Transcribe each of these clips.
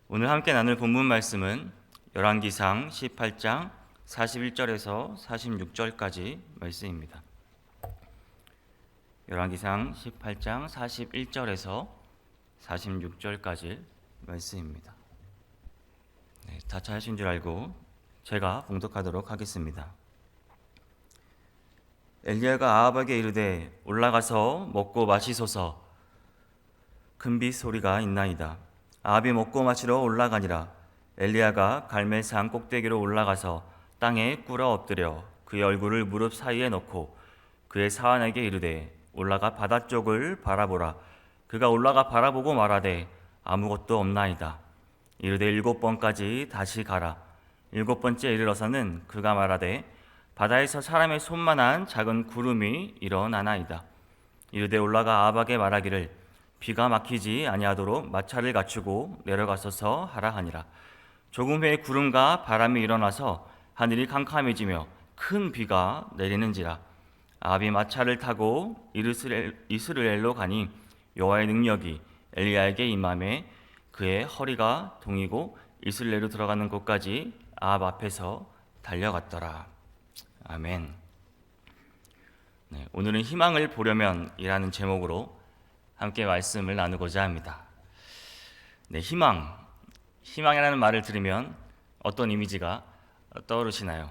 오늘 함께 나눌 본문 말씀은 열왕기상 18장 41절에서 46절까지 말씀입니다. 열왕기상 18장 41절에서 46절까지 말씀입니다. 다 찾으신 줄 알고 제가 봉독하도록 하겠습니다. 엘리야가 아합에게 이르되 올라가서 먹고 마시소서. 큰 빛 소리가 있나이다. 아합이 먹고 마시러 올라가니라. 엘리야가 갈멜산 꼭대기로 올라가서 땅에 꿇어 엎드려 그의 얼굴을 무릎 사이에 넣고 그의 사환에게 이르되 올라가 바다 쪽을 바라보라. 그가 올라가 바라보고 말하되 아무것도 없나이다. 이르되 7번까지 다시 가라. 7번째 이르러서는 그가 말하되 바다에서 사람의 손만한 작은 구름이 일어나나이다. 이르되 올라가 아합에게 말하기를 비가 막히지 아니하도록 마차를 갖추고 내려가소서 하라 하니라. 조금 후에 구름과 바람이 일어나서 하늘이 캄캄해지며 큰 비가 내리는지라. 아합이 마차를 타고 이스라엘로 가니 여호와의 능력이 엘리야에게 임하매 그의 허리가 동이고 이스라엘로 들어가는 곳까지 아합 앞에서 달려갔더라. 아멘. 오늘은 희망을 보려면 이라는 제목으로 함께 말씀을 나누고자 합니다. 희망이라는 말을 들으면 어떤 이미지가 떠오르시나요?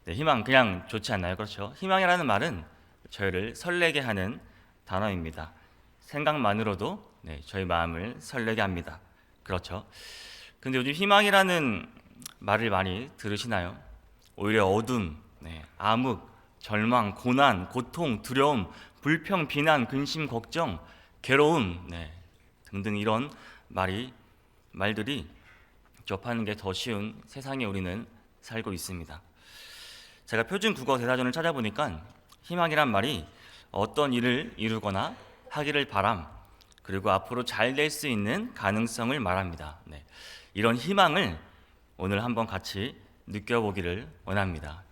희망 그냥 좋지 않나요? 그렇죠? 희망이라는 말은 저희를 설레게 하는 단어입니다. 생각만으로도 저희 마음을 설레게 합니다. 그렇죠? 근데 요즘 희망이라는 말을 많이 들으시나요? 오히려 어둠, 암흑, 절망, 고난, 고통, 두려움, 불평, 비난, 근심, 걱정, 괴로움 등등 이런 말들이 접하는 게 더 쉬운 세상에 우리는 살고 있습니다. 제가 표준 국어 대사전을 찾아보니까 희망이란 말이 어떤 일을 이루거나 하기를 바람, 그리고 앞으로 잘 될 수 있는 가능성을 말합니다. 이런 희망을 오늘 한번 같이 느껴보기를 원합니다.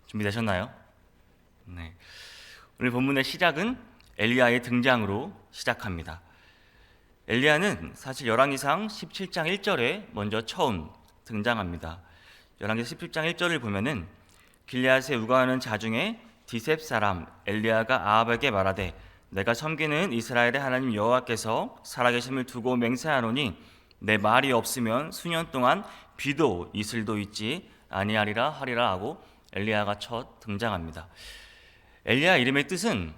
준비되셨나요? 오늘 본문의 시작은 엘리야의 등장으로 시작합니다. 엘리야는 사실 열왕기상 17장 1절에 먼저 처음 등장합니다. 열왕기상 17장 1절을 보면은 길르앗에 우거하는 자 중에 디셉 사람 엘리야가 아합에게 말하되 내가 섬기는 이스라엘의 하나님 여호와께서 살아계심을 두고 맹세하노니 내 말이 없으면 수년 동안 비도 이슬도 있지 아니하리라 하리라 하고 엘리야가 첫 등장합니다. 엘리야 이름의 뜻은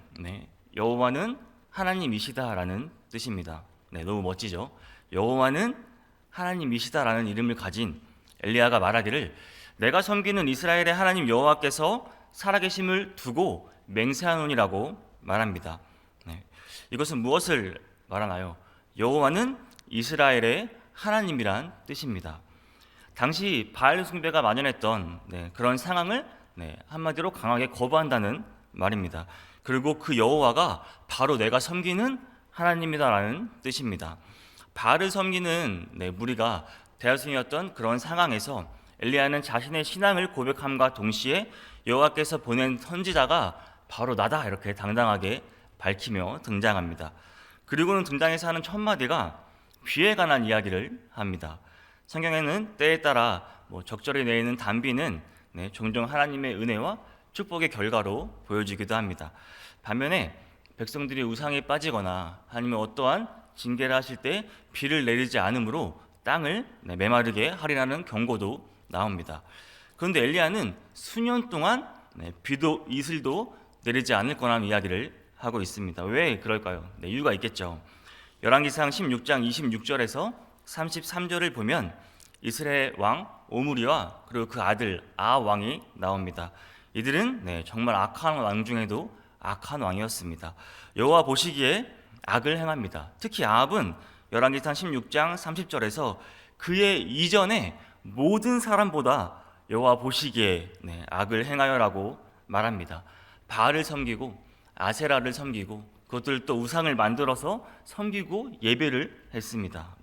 여호와는 하나님이시다라는 뜻입니다. 너무 멋지죠? 여호와는 하나님이시다라는 이름을 가진 엘리야가 말하기를 내가 섬기는 이스라엘의 하나님 여호와께서 살아계심을 두고 맹세하노니라고 말합니다. 이것은 무엇을 말하나요? 여호와는 이스라엘의 하나님이란 뜻입니다. 당시 바알 숭배가 만연했던 그런 상황을 한마디로 강하게 거부한다는 말입니다. 그리고 그 여호와가 바로 내가 섬기는 하나님이다라는 뜻입니다. 바알을 섬기는 무리가 대다수였던 그런 상황에서 엘리야는 자신의 신앙을 고백함과 동시에 여호와께서 보낸 선지자가 바로 나다 이렇게 당당하게 밝히며 등장합니다. 그리고는 등장해서 하는 첫 마디가 비에 관한 이야기를 합니다. 성경에는 때에 따라 적절히 내리는 단비는 종종 하나님의 은혜와 축복의 결과로 보여지기도 합니다. 반면에 백성들이 우상에 빠지거나 아니면 어떠한 징계를 하실 때 비를 내리지 않으므로 땅을 메마르게 하리라는 경고도 나옵니다. 그런데 엘리야는 수년 동안 비도 이슬도 내리지 않을 거라는 이야기를 하고 있습니다. 왜 그럴까요? 이유가 있겠죠. 열왕기상 16장 26절에서 33절을 보면 이스라엘 왕 오므리와 그리고 그 아들 아하 왕이 나옵니다. 이들은 정말 악한 왕 중에도 악한 왕이었습니다. 여호와 보시기에 악을 행합니다. 특히 아합은 열왕기상 16장 30절에서 그의 이전에 모든 사람보다 여호와 보시기에 악을 행하여라고 말합니다. 바알을 섬기고 아세라를 섬기고 그것들 또 우상을 만들어서 섬기고 예배를 했습니다.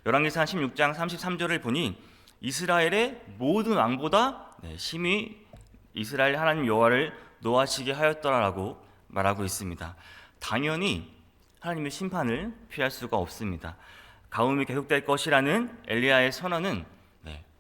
열왕기상 16장 33절을 보니 이스라엘의 모든 왕보다 심히 이스라엘 하나님 여호와를 노하시게 하였더라라고 말하고 있습니다. 당연히 하나님의 심판을 피할 수가 없습니다. 가뭄이 계속될 것이라는 엘리야의 선언은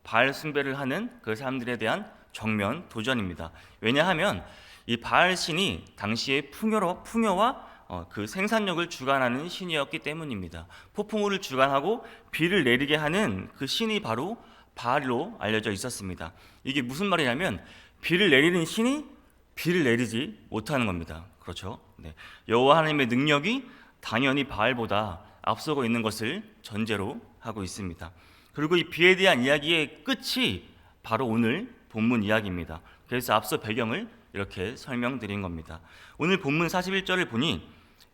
바알 숭배를 하는 그 사람들에 대한 정면 도전입니다. 왜냐하면 이 바알 신이 당시에 풍요와 그 생산력을 주관하는 신이었기 때문입니다. 폭풍우를 주관하고 비를 내리게 하는 그 신이 바로 바알로 알려져 있었습니다. 이게 무슨 말이냐면 비를 내리는 신이 비를 내리지 못하는 겁니다. 그렇죠? 여호와 하나님의 능력이 당연히 바알보다 앞서고 있는 것을 전제로 하고 있습니다. 그리고 이 비에 대한 이야기의 끝이 바로 오늘 본문 이야기입니다. 그래서 앞서 배경을 이렇게 설명드린 겁니다. 오늘 본문 41절을 보니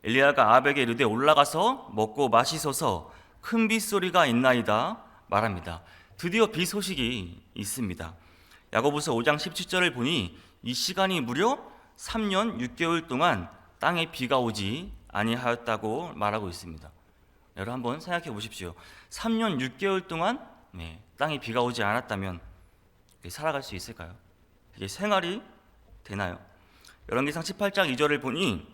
엘리야가 아합에게 이르되 올라가서 먹고 마시소서 큰 빗소리가 있나이다 말합니다. 드디어 비 소식이 있습니다. 야고보서 5장 17절을 보니 이 시간이 무려 3년 6개월 동안 땅에 비가 오지 아니하였다고 말하고 있습니다. 여러분 한번 생각해 보십시오. 3년 6개월 동안 땅에 비가 오지 않았다면 살아갈 수 있을까요? 이게 생활이 되나요? 열왕기상 18장 2절을 보니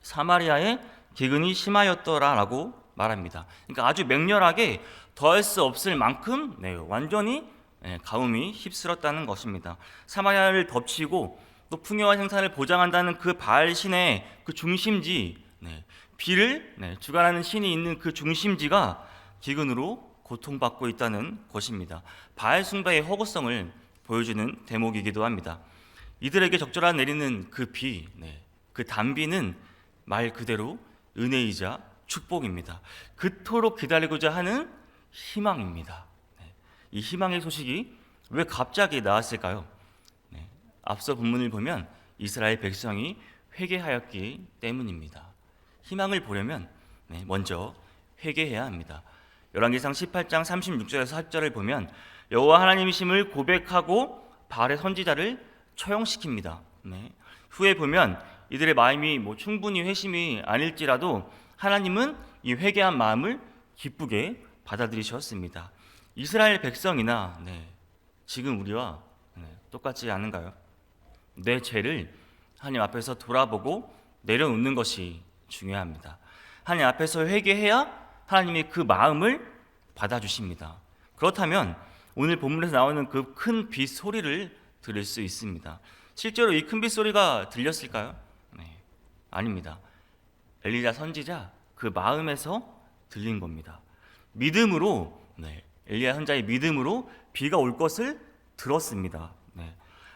사마리아에 기근이 심하였더라라고 말합니다. 그러니까 아주 맹렬하게 더할 수 없을 만큼 완전히 가뭄이 휩쓸었다는 것입니다. 사마리아를 덮치고 또 풍요와 생산을 보장한다는 그 바알 신의 그 중심지, 비를 주관하는 신이 있는 그 중심지가 기근으로 고통받고 있다는 것입니다. 바알 숭배의 허구성을 보여주는 대목이기도 합니다. 이들에게 적절한 내리는 그 비, 그 단비는 말 그대로 은혜이자 축복입니다. 그토록 기다리고자 하는 희망입니다. 이 희망의 소식이 왜 갑자기 나왔을까요? 앞서 본문을 보면 이스라엘 백성이 회개하였기 때문입니다. 희망을 보려면 먼저 회개해야 합니다. 열왕기상 18장 36절에서 4절을 보면 여호와 하나님이심을 고백하고 바알의 선지자를 처형시킵니다. 후에 보면 이들의 마음이 충분히 회심이 아닐지라도 하나님은 이 회개한 마음을 기쁘게 받아들이셨습니다. 이스라엘 백성이나 지금 우리와 똑같지 않은가요? 내 죄를 하나님 앞에서 돌아보고 내려놓는 것이 중요합니다. 하나님 앞에서 회개해야 하나님이 그 마음을 받아주십니다. 그렇다면 오늘 본문에서 나오는 그 큰 비 소리를 들을 수 있습니다. 실제로 이 큰 비 소리가 들렸을까요? 아닙니다. 엘리야 선지자 그 마음에서 들린 겁니다. 믿음으로 엘리야 선자의 믿음으로 비가 올 것을 들었습니다.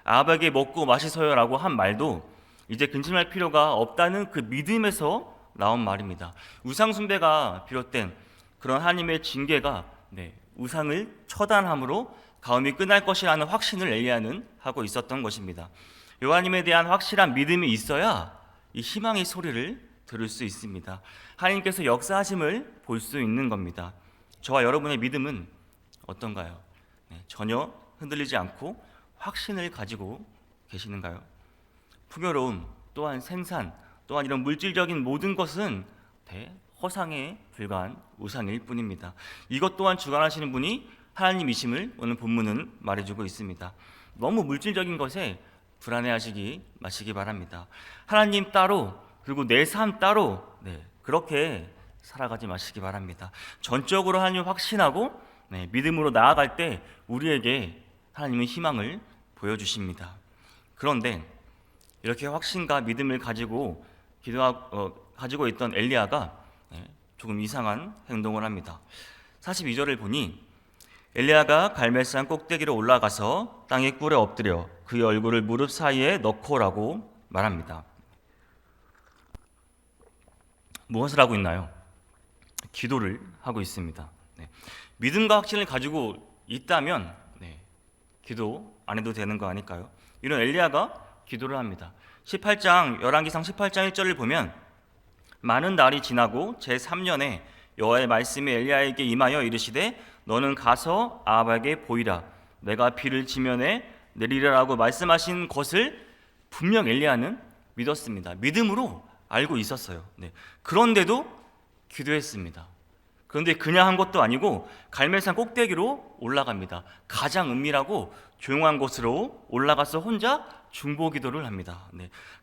아합에게 먹고 마시소요라고 한 말도 이제 근심할 필요가 없다는 그 믿음에서 나온 말입니다. 우상 숭배가 비롯된 그런 하나님의 징계가 우상을 처단함으로 가뭄이 끝날 것이라는 확신을 엘리야는 하고 있었던 것입니다. 여호와님에 대한 확실한 믿음이 있어야 이 희망의 소리를 들을 수 있습니다. 하나님께서 역사하심을 볼 수 있는 겁니다. 저와 여러분의 믿음은 어떤가요? 전혀 흔들리지 않고 확신을 가지고 계시는가요? 풍요로움 또한 생산 또한 이런 물질적인 모든 것은 허상에 불과한 우상일 뿐입니다. 이것 또한 주관하시는 분이 하나님이심을 오늘 본문은 말해주고 있습니다. 너무 물질적인 것에 불안해하시기 마시기 바랍니다. 하나님 따로 그리고 내 삶 따로 그렇게 살아가지 마시기 바랍니다. 전적으로 하나님을 확신하고 믿음으로 나아갈 때 우리에게 하나님은 희망을 보여주십니다. 그런데 이렇게 확신과 믿음을 가지고 가지고 있던 엘리야가 조금 이상한 행동을 합니다. 42절을 보니 엘리야가 갈멜산 꼭대기로 올라가서 땅에 꿇에 엎드려 그의 얼굴을 무릎 사이에 넣고라고 말합니다. 무엇을 하고 있나요? 기도를 하고 있습니다. 믿음과 확신을 가지고 있다면 기도 안 해도 되는 거 아닐까요? 이런 엘리야가 기도를 합니다. 18장 열왕기상 18장 1절을 보면 많은 날이 지나고 제3년에 여호와의 말씀이 엘리야에게 임하여 이르시되 너는 가서 아합에게 보이라 내가 비를 지면에 내리리라고 말씀하신 것을 분명 엘리야는 믿었습니다. 믿음으로 알고 있었어요. 그런데도 기도했습니다. 그런데 그냥 한 것도 아니고 갈멜산 꼭대기로 올라갑니다. 가장 은밀하고 조용한 곳으로 올라가서 혼자 중보 기도를 합니다.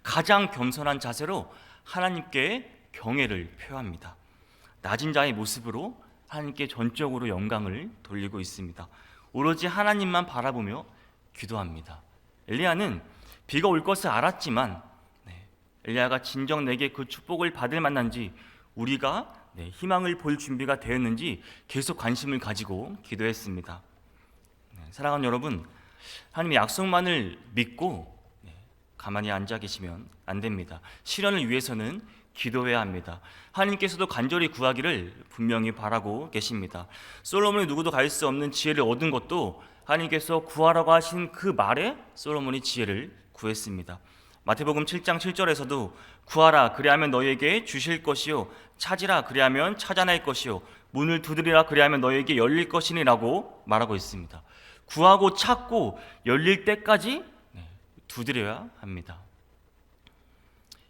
가장 겸손한 자세로 하나님께 경외를 표합니다. 낮은 자의 모습으로 하나님께 전적으로 영광을 돌리고 있습니다. 오로지 하나님만 바라보며 기도합니다. 엘리야는 비가 올 것을 알았지만 엘리야가 진정 내게 그 축복을 받을 만한지 우리가 희망을 볼 준비가 되었는지 계속 관심을 가지고 기도했습니다. 사랑하는 여러분, 하나님의 약속만을 믿고 가만히 앉아 계시면 안 됩니다. 실현을 위해서는 기도해야 합니다. 하나님께서도 간절히 구하기를 분명히 바라고 계십니다. 솔로몬이 누구도 갈 수 없는 지혜를 얻은 것도 하나님께서 구하라고 하신 그 말에 솔로몬이 지혜를 구했습니다. 마태복음 7장 7절에서도 구하라 그리하면 너희에게 주실 것이요 찾으라 그리하면 찾아낼 것이요 문을 두드리라 그리하면 너희에게 열릴 것이니라고 말하고 있습니다. 구하고 찾고 열릴 때까지 두드려야 합니다.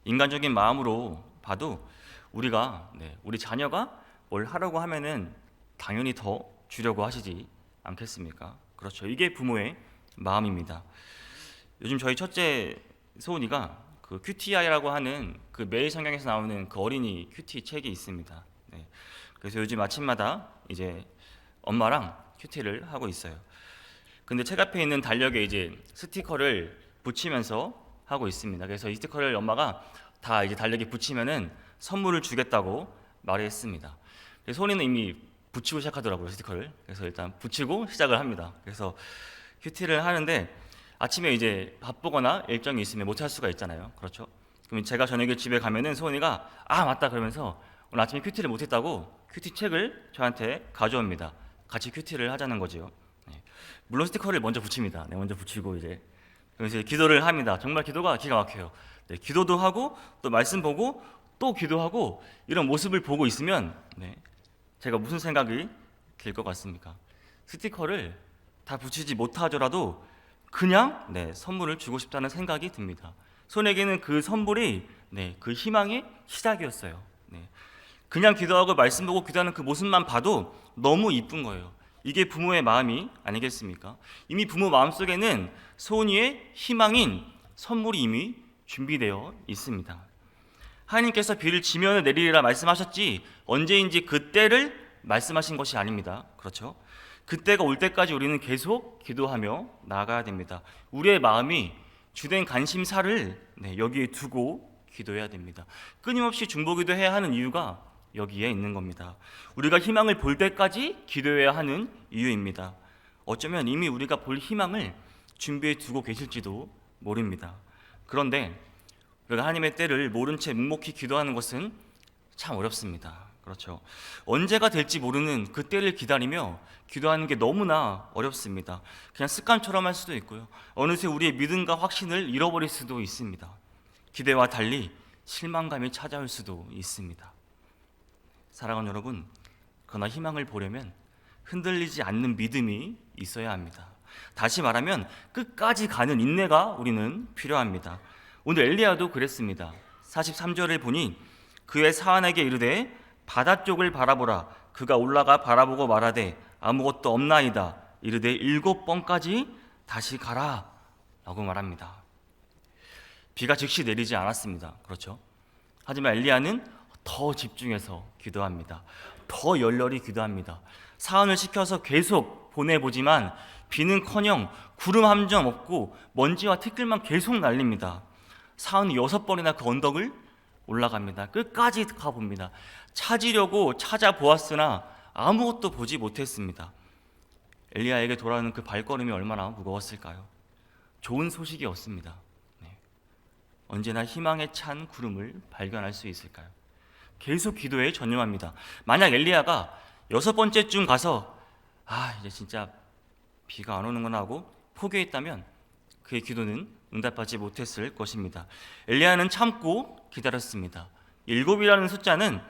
인간적인 마음으로 봐도 우리가 우리 자녀가 뭘 하려고 하면은 당연히 더 주려고 하시지 않겠습니까? 그렇죠. 이게 부모의 마음입니다. 요즘 저희 첫째 소은이가 그 큐티아이라고 하는 그 매일 성경에서 나오는 그 어린이 큐티 책이 있습니다. 그래서 요즘 아침마다 이제 엄마랑 큐티를 하고 있어요. 근데 책 앞에 있는 달력에 이제 스티커를 붙이면서 하고 있습니다. 그래서 이 스티커를 엄마가 다 이제 달력에 붙이면은 선물을 주겠다고 말했습니다. 그래서 소은이는 이미 붙이고 시작하더라고요, 스티커를. 그래서 일단 붙이고 시작을 합니다. 그래서 큐티를 하는데 아침에 이제 바쁘거나 일정이 있으면 못 할 수가 있잖아요. 그렇죠? 그럼 제가 저녁에 집에 가면은 소은이가 아 맞다 그러면서 오늘 아침에 큐티를 못했다고 큐티 책을 저한테 가져옵니다. 같이 큐티를 하자는 거지요. 물론 스티커를 먼저 붙입니다. 먼저 붙이고 이제 그래서 기도를 합니다. 정말 기도가 기가 막혀요. 기도도 하고 또 말씀 보고 또 기도하고 이런 모습을 보고 있으면 제가 무슨 생각이 들 것 같습니까? 스티커를 다 붙이지 못하더라도 그냥 선물을 주고 싶다는 생각이 듭니다. 손에게는 그 선물이 그 희망의 시작이었어요. 그냥 기도하고 말씀 보고 기도하는 그 모습만 봐도 너무 이쁜 거예요. 이게 부모의 마음이 아니겠습니까? 이미 부모 마음속에는 소은이의 희망인 선물이 이미 준비되어 있습니다. 하나님께서 비를 지면을 내리리라 말씀하셨지 언제인지 그때를 말씀하신 것이 아닙니다. 그렇죠? 그때가 올 때까지 우리는 계속 기도하며 나아가야 됩니다. 우리의 마음이 주된 관심사를 여기에 두고 기도해야 됩니다. 끊임없이 중보기도 해야 하는 이유가 여기에 있는 겁니다. 우리가 희망을 볼 때까지 기도해야 하는 이유입니다. 어쩌면 이미 우리가 볼 희망을 준비해 두고 계실지도 모릅니다. 그런데 우리가 하나님의 때를 모른 채 묵묵히 기도하는 것은 참 어렵습니다. 그렇죠. 언제가 될지 모르는 그 때를 기다리며 기도하는 게 너무나 어렵습니다. 그냥 습관처럼 할 수도 있고요. 어느새 우리의 믿음과 확신을 잃어버릴 수도 있습니다. 기대와 달리 실망감이 찾아올 수도 있습니다. 사랑하는 여러분, 그러나 희망을 보려면 흔들리지 않는 믿음이 있어야 합니다. 다시 말하면 끝까지 가는 인내가 우리는 필요합니다. 오늘 엘리야도 그랬습니다. 43절을 보니 그의 사환에게 이르되 바다 쪽을 바라보라. 그가 올라가 바라보고 말하되 아무것도 없나이다. 이르되 7번까지 다시 가라 라고 말합니다. 비가 즉시 내리지 않았습니다. 그렇죠? 하지만 엘리야는 더 집중해서 기도합니다. 더 열렬히 기도합니다. 사환을 시켜서 계속 보내보지만 비는커녕 구름 한 점 없고 먼지와 티끌만 계속 날립니다. 사환이 6번이나 그 언덕을 올라갑니다. 끝까지 가봅니다. 찾으려고 찾아보았으나 아무것도 보지 못했습니다. 엘리야에게 돌아오는 그 발걸음이 얼마나 무거웠을까요? 좋은 소식이 없습니다. 언제나 희망에 찬 구름을 발견할 수 있을까요? 계속 기도에 전념합니다. 만약 엘리야가 6번째쯤 가서 이제 진짜 비가 안 오는구나 하고 포기했다면 그의 기도는 응답하지 못했을 것입니다. 엘리야는 참고 기다렸습니다. 7이라는 숫자는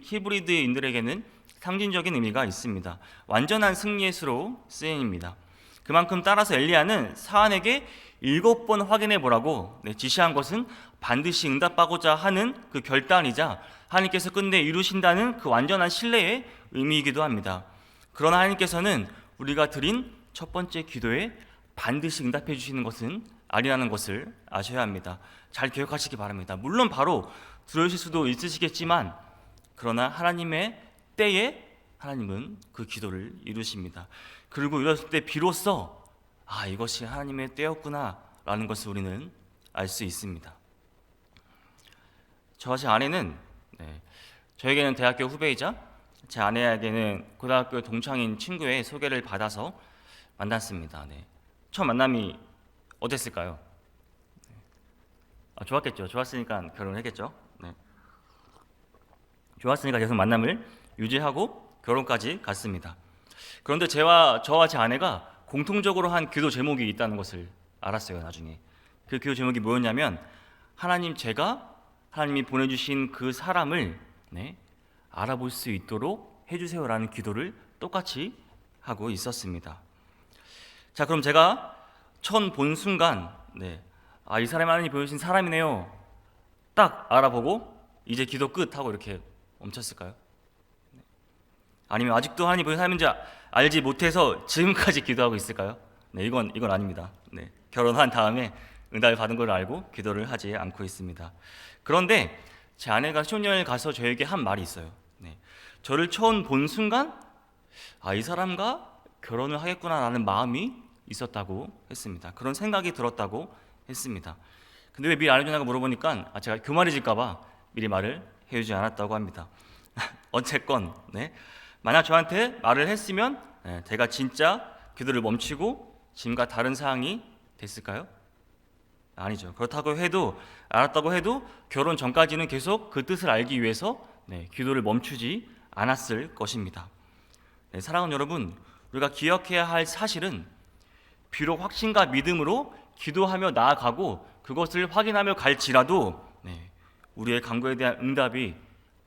히브리드인들에게는 상징적인 의미가 있습니다. 완전한 승리의 수로 쓰임입니다. 그만큼 따라서 엘리야는 사환에게 7번 확인해 보라고 지시한 것은 반드시 응답하고자 하는 그 결단이자 하나님께서 끝내 이루신다는 그 완전한 신뢰의 의미이기도 합니다. 그러나 하나님께서는 우리가 드린 첫 번째 기도에 반드시 응답해 주시는 것은 아니라는 것을 아셔야 합니다. 잘 기억하시기 바랍니다. 물론 바로 들어오실 수도 있으시겠지만 그러나 하나님의 때에 하나님은 그 기도를 이루십니다. 그리고 이랬을 때 비로소 이것이 하나님의 때였구나 라는 것을 우리는 알 수 있습니다. 저와 제 아내는 저에게는 대학교 후배이자 제 아내에게는 고등학교 동창인 친구의 소개를 받아서 만났습니다. 처음 만남이 어땠을까요? 좋았겠죠. 좋았으니까 결혼을 했겠죠. 좋았으니까 계속 만남을 유지하고 결혼까지 갔습니다. 그런데 저와 제 아내가 공통적으로 한 기도 제목이 있다는 것을 알았어요. 나중에 그 기도 제목이 뭐였냐면 제가 하나님이 보내주신 그 사람을 알아볼 수 있도록 해주세요라는 기도를 똑같이 하고 있었습니다. 자, 그럼 제가 처음 본 순간 이 사람이 하나님이 보내주신 사람이네요 딱 알아보고 이제 기도 끝 하고 이렇게 멈췄을까요? 아니면 아직도 하나님이 보내주신 사람인지 알지 못해서 지금까지 기도하고 있을까요? 이건 아닙니다. 결혼한 다음에 응답을 받은 걸 알고 기도를 하지 않고 있습니다. 그런데 제 아내가 신혼여행을 가서 저에게 한 말이 있어요. 저를 처음 본 순간 이 사람과 결혼을 하겠구나라는 마음이 있었다고 했습니다. 그런 생각이 들었다고 했습니다. 근데 왜 미리 알려주냐고 물어보니까 제가 교만해질까봐 미리 말을 해주지 않았다고 합니다. 어쨌건 만약 저한테 말을 했으면 제가 진짜 기도를 멈추고 지금과 다른 상황이 됐을까요? 아니죠. 그렇다고 해도 알았다고 해도 결혼 전까지는 계속 그 뜻을 알기 위해서 기도를 멈추지 않았을 것입니다. 사랑하는 여러분, 우리가 기억해야 할 사실은 비록 확신과 믿음으로 기도하며 나아가고 그것을 확인하며 갈지라도 우리의 간구에 대한 응답이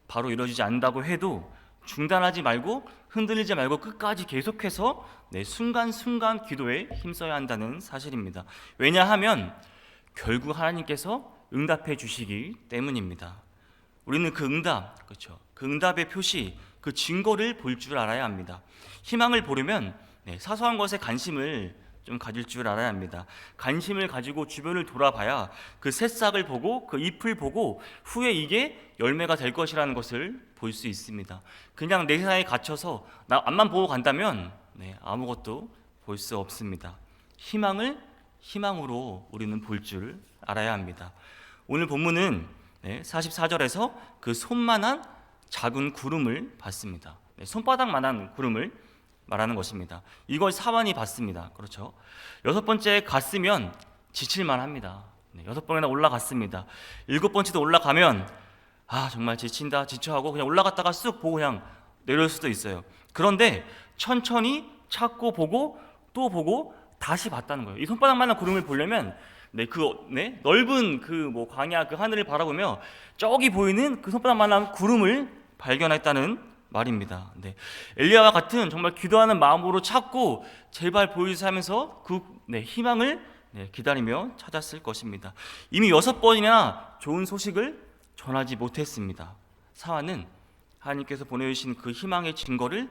바로 이루어지지 않는다고 해도 중단하지 말고 흔들리지 말고 끝까지 계속해서 순간순간 기도에 힘써야 한다는 사실입니다. 왜냐하면 결국 하나님께서 응답해 주시기 때문입니다. 우리는 그 응답, 그렇죠? 그 응답의 표시, 그 증거를 볼 줄 알아야 합니다. 희망을 보려면 사소한 것에 관심을 좀 가질 줄 알아야 합니다. 관심을 가지고 주변을 돌아봐야 그 새싹을 보고 그 잎을 보고 후에 이게 열매가 될 것이라는 것을 볼 수 있습니다. 그냥 내 세상에 갇혀서 나 앞만 보고 간다면 아무것도 볼 수 없습니다. 희망으로 우리는 볼 줄 알아야 합니다. 오늘 본문은 44절에서 그 손만한 작은 구름을 봤습니다. 손바닥만한 구름을 말하는 것입니다. 이걸 사환이 봤습니다. 그렇죠? 6번째 갔으면 지칠만 합니다. 6번이나 올라갔습니다. 7번째도 올라가면 정말 지친다 지쳐하고 그냥 올라갔다가 쑥 보고 그냥 내려올 수도 있어요. 그런데 천천히 찾고 보고 또 보고 다시 봤다는 거예요. 이 손바닥만한 구름을 보려면 넓은 그 광야 그 하늘을 바라보며 저기 보이는 그 손바닥만한 구름을 발견했다는 말입니다. 엘리야와 같은 정말 기도하는 마음으로 찾고 제발 보여주세요 하면서 그 희망을 기다리며 찾았을 것입니다. 이미 6번이나 좋은 소식을 전하지 못했습니다. 사환은 하나님께서 보내주신 그 희망의 증거를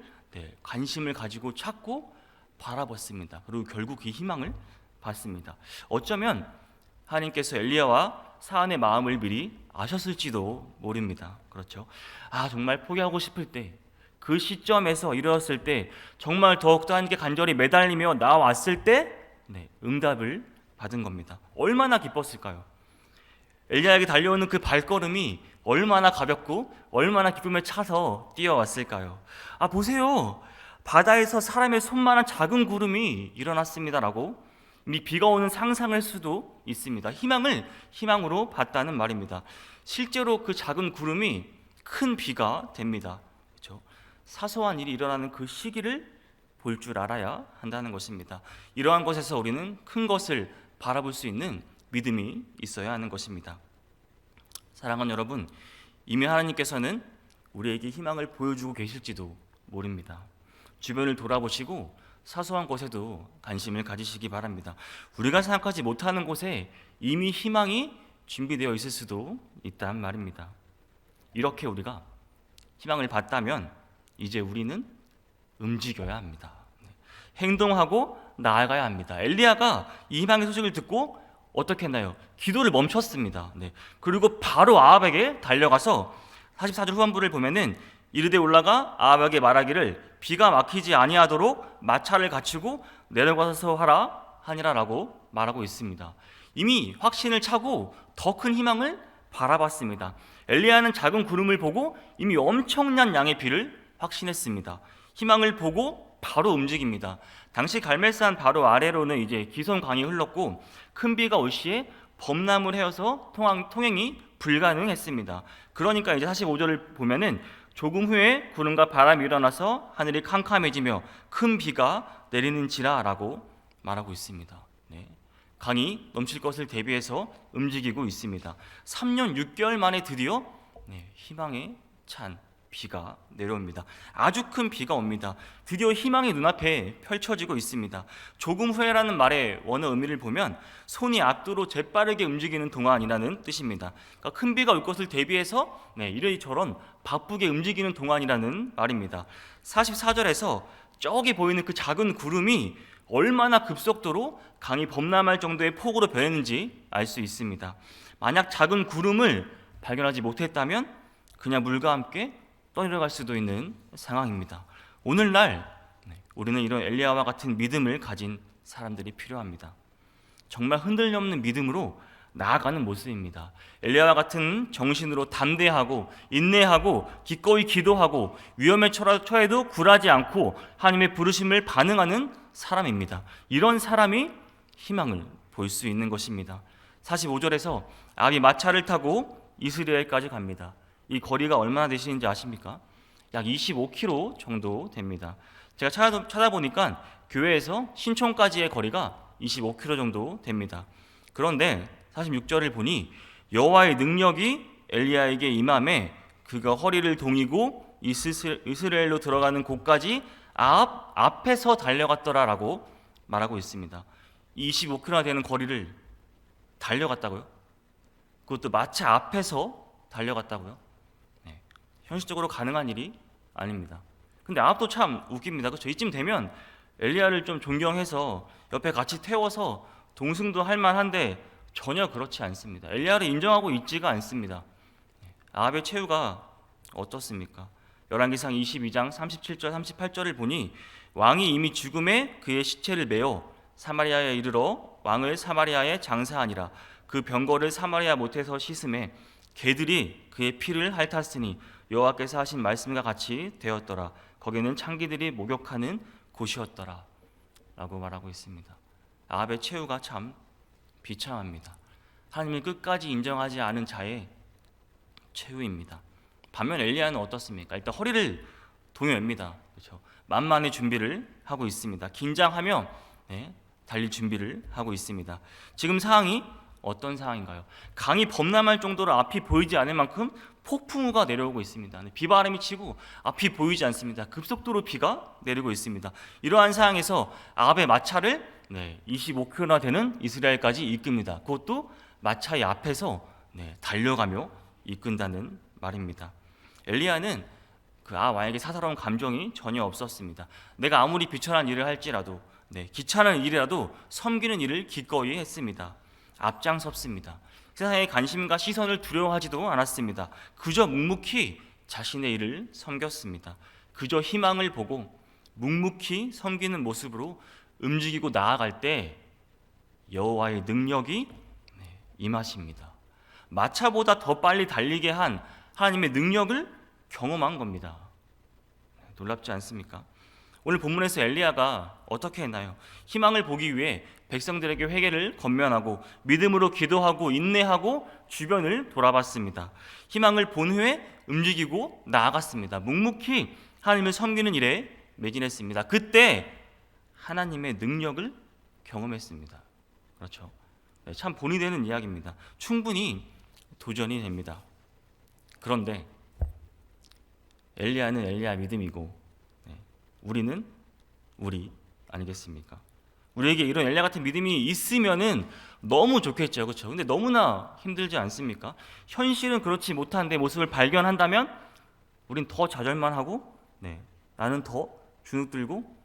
관심을 가지고 찾고 바라봤습니다. 그리고 결국 그 희망을 봤습니다. 어쩌면 하나님께서 엘리야와 사안의 마음을 미리 아셨을지도 모릅니다. 그렇죠? 정말 포기하고 싶을 때, 그 시점에서 이르렀을 때, 정말 더욱더 하나님께 간절히 매달리며 나왔을 때 응답을 받은 겁니다. 얼마나 기뻤을까요? 엘리야에게 달려오는 그 발걸음이 얼마나 가볍고 얼마나 기쁨에 차서 뛰어왔을까요? 보세요. 바다에서 사람의 손만한 작은 구름이 일어났습니다라고 이미 비가 오는 상상할 수도 있습니다. 희망으로 봤다는 말입니다. 실제로 그 작은 구름이 큰 비가 됩니다. 그렇죠? 사소한 일이 일어나는 그 시기를 볼 줄 알아야 한다는 것입니다. 이러한 것에서 우리는 큰 것을 바라볼 수 있는 믿음이 있어야 하는 것입니다. 사랑하는 여러분, 이미 하나님께서는 우리에게 희망을 보여주고 계실지도 모릅니다. 주변을 돌아보시고 사소한 것에도 관심을 가지시기 바랍니다. 우리가 생각하지 못하는 곳에 이미 희망이 준비되어 있을 수도 있단 말입니다. 이렇게 우리가 희망을 봤다면 이제 우리는 움직여야 합니다. 행동하고 나아가야 합니다. 엘리야가 이 희망의 소식을 듣고 어떻게 했나요? 기도를 멈췄습니다. 그리고 바로 아합에게 달려가서 44절 후반부를 보면은 이르되 올라가 아합에게 말하기를 비가 막히지 아니하도록 마차를 갖추고 내려가서 하라 하니라라고 말하고 있습니다. 이미 확신을 차고 더 큰 희망을 바라봤습니다. 엘리야는 작은 구름을 보고 이미 엄청난 양의 비를 확신했습니다. 희망을 보고 바로 움직입니다. 당시 갈멜산 바로 아래로는 이제 기손 강이 흘렀고 큰 비가 올 시에 범람을 헤어서 통행이 불가능했습니다. 그러니까 이제 45절을 보면은 조금 후에 구름과 바람이 일어나서 하늘이 캄캄해지며 큰 비가 내리는지라라고 말하고 있습니다. 네. 강이 넘칠 것을 대비해서 움직이고 있습니다. 3년 6개월 만에 드디어 희망에 찬 비가 내려옵니다. 아주 큰 비가 옵니다. 드디어 희망이 눈앞에 펼쳐지고 있습니다. 조금 후에라는 말의 원어 의미를 보면 손이 앞뒤로 재빠르게 움직이는 동안이라는 뜻입니다. 그러니까 큰 비가 올 것을 대비해서 이리저런 바쁘게 움직이는 동안이라는 말입니다. 44절에서 저기 보이는 그 작은 구름이 얼마나 급속도로 강이 범람할 정도의 폭우로 변했는지 알 수 있습니다. 만약 작은 구름을 발견하지 못했다면 그냥 물과 함께 떠내려갈 수도 있는 상황입니다. 오늘날 우리는 이런 엘리야와 같은 믿음을 가진 사람들이 필요합니다. 정말 흔들림 없는 믿음으로 나아가는 모습입니다. 엘리야와 같은 정신으로 담대하고 인내하고 기꺼이 기도하고 위험에 처해도 굴하지 않고 하나님의 부르심을 반응하는 사람입니다. 이런 사람이 희망을 볼 수 있는 것입니다. 45절에서 아합이 마차를 타고 이스라엘까지 갑니다. 이 거리가 얼마나 되시는지 아십니까? 약 25km 정도 됩니다. 제가 찾아보니까 교회에서 신촌까지의 거리가 25km 정도 됩니다. 그런데 46절을 보니 여호와의 능력이 엘리야에게 임함에 그가 허리를 동이고 이스라엘로 들어가는 곳까지 아합 앞에서 달려갔더라라고 말하고 있습니다. 25km나 되는 거리를 달려갔다고요? 그것도 마차 앞에서 달려갔다고요? 현실적으로 가능한 일이 아닙니다. 근데 아합도 참 웃깁니다. 그렇죠? 이쯤 되면 엘리야를 좀 존경해서 옆에 같이 태워서 동승도 할 만한데 전혀 그렇지 않습니다. 엘리야를 인정하고 있지가 않습니다. 아합의 최후가 어떻습니까? 열왕기상 22장 37절 38절을 보니 왕이 이미 죽음에 그의 시체를 메어 사마리아에 이르러 왕을 사마리아에 장사하니라. 그 병거를 사마리아 못에서 씻음에 개들이 그의 피를 핥았으니 여호와께서 하신 말씀과 같이 되었더라. 거기는 창기들이 목욕하는 곳이었더라 라고 말하고 있습니다. 아합의 최후가 참 비참합니다. 하나님을 끝까지 인정하지 않은 자의 최후입니다. 반면 엘리야는 어떻습니까? 일단 허리를 동여입니다. 그렇죠? 만만의 준비를 하고 있습니다. 긴장하며 달릴 준비를 하고 있습니다. 지금 상황이 어떤 상황인가요? 강이 범람할 정도로 앞이 보이지 않을 만큼 폭풍우가 내려오고 있습니다. 비바람이 치고 앞이 보이지 않습니다. 급속도로 비가 내리고 있습니다. 이러한 상황에서 아합의 마차를 25km나 되는 이스라엘까지 이끕니다. 그것도 마차의 앞에서 달려가며 이끈다는 말입니다. 엘리야는 그 아합 왕에게 사사로운 감정이 전혀 없었습니다. 내가 아무리 비천한 일을 할지라도 귀찮은 일이라도 섬기는 일을 기꺼이 했습니다. 앞장섰습니다. 세상의 관심과 시선을 두려워하지도 않았습니다. 그저 묵묵히 자신의 일을 섬겼습니다. 그저 희망을 보고 묵묵히 섬기는 모습으로 움직이고 나아갈 때 여호와의 능력이 임하십니다. 마차보다 더 빨리 달리게 한 하나님의 능력을 경험한 겁니다. 놀랍지 않습니까? 오늘 본문에서 엘리야가 어떻게 했나요? 희망을 보기 위해 백성들에게 회개를 권면하고 믿음으로 기도하고 인내하고 주변을 돌아봤습니다. 희망을 본 후에 움직이고 나아갔습니다. 묵묵히 하나님을 섬기는 일에 매진했습니다. 그때 하나님의 능력을 경험했습니다. 그렇죠? 참 본이 되는 이야기입니다. 충분히 도전이 됩니다. 그런데 엘리야는 엘리야 믿음이고 우리는 우리 아니겠습니까? 우리에게 이런 엘리야 같은 믿음이 있으면은 너무 좋겠죠, 그렇죠? 근데 너무나 힘들지 않습니까? 현실은 그렇지 못한 내 모습을 발견한다면 우린 더 좌절만 하고 나는 더 주눅들고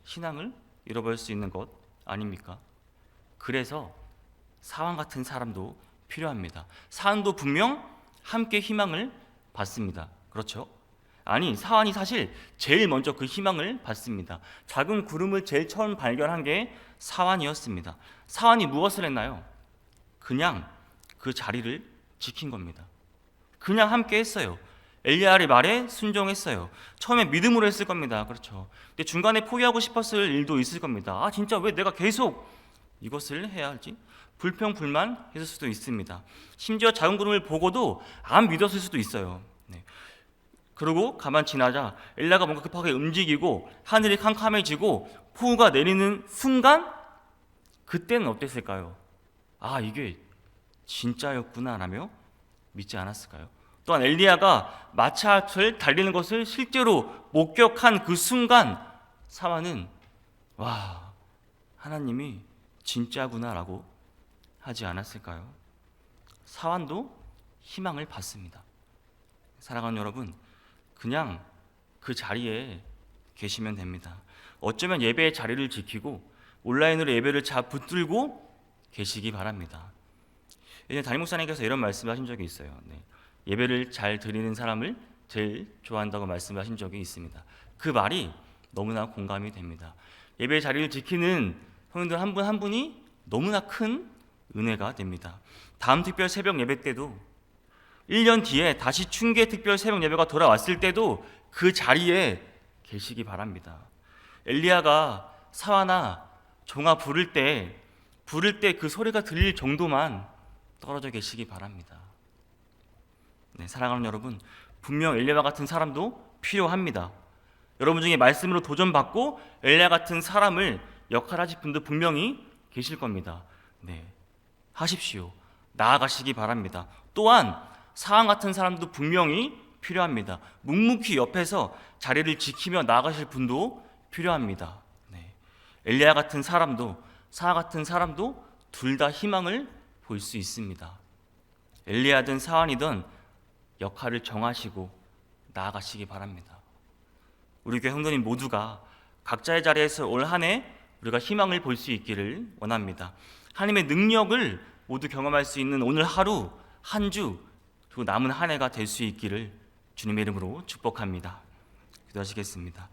신앙을 잃어버릴 수 있는 것 아닙니까? 그래서 사왕 같은 사람도 필요합니다. 사왕도 분명 함께 희망을 받습니다. 그렇죠? 아니, 사환이 사실 제일 먼저 그 희망을 받습니다. 작은 구름을 제일 처음 발견한 게 사환이었습니다. 사환이 무엇을 했나요? 그냥 그 자리를 지킨 겁니다. 그냥 함께 했어요. 엘리야의 말에 순종했어요. 처음에 믿음으로 했을 겁니다. 그렇죠. 근데 중간에 포기하고 싶었을 일도 있을 겁니다. 진짜 왜 내가 계속 이것을 해야 하지? 불평불만했을 수도 있습니다. 심지어 작은 구름을 보고도 안 믿었을 수도 있어요. 네. 그리고 가만 지나자 엘리야가 뭔가 급하게 움직이고 하늘이 캄캄해지고 폭우가 내리는 순간, 그때는 어땠을까요? 이게 진짜였구나 라며 믿지 않았을까요? 또한 엘리야가 마차를 달리는 것을 실제로 목격한 그 순간, 사환은 와, 하나님이 진짜구나 라고 하지 않았을까요? 사환도 희망을 받습니다. 사랑하는 여러분, 그냥 그 자리에 계시면 됩니다. 어쩌면 예배의 자리를 지키고 온라인으로 예배를 잘 붙들고 계시기 바랍니다. 예전에 담임 목사님께서 이런 말씀을 하신 적이 있어요. 예배를 잘 드리는 사람을 제일 좋아한다고 말씀하신 적이 있습니다. 그 말이 너무나 공감이 됩니다. 예배의 자리를 지키는 성도들 한 분 한 분이 너무나 큰 은혜가 됩니다. 다음 특별 새벽 예배 때도, 1년 뒤에 다시 춘계 특별 새벽 예배가 돌아왔을 때도 그 자리에 계시기 바랍니다. 엘리야가 사와나 종아 부를 때 그 소리가 들릴 정도만 떨어져 계시기 바랍니다. 사랑하는 여러분, 분명 엘리야와 같은 사람도 필요합니다. 여러분 중에 말씀으로 도전받고 엘리야 같은 사람을 역할하실 분도 분명히 계실 겁니다. 하십시오. 나아가시기 바랍니다. 또한 사항 같은 사람도 분명히 필요합니다. 묵묵히 옆에서 자리를 지키며 나아가실 분도 필요합니다. 엘리야 같은 사람도 사항 같은 사람도 둘 다 희망을 볼 수 있습니다. 엘리야든 사환이든 역할을 정하시고 나아가시기 바랍니다. 우리 교회 성도님 모두가 각자의 자리에서 올 한 해 우리가 희망을 볼 수 있기를 원합니다. 하나님의 능력을 모두 경험할 수 있는 오늘 하루, 한 주, 그리고 남은 한 해가 될 수 있기를 주님의 이름으로 축복합니다. 기도하시겠습니다.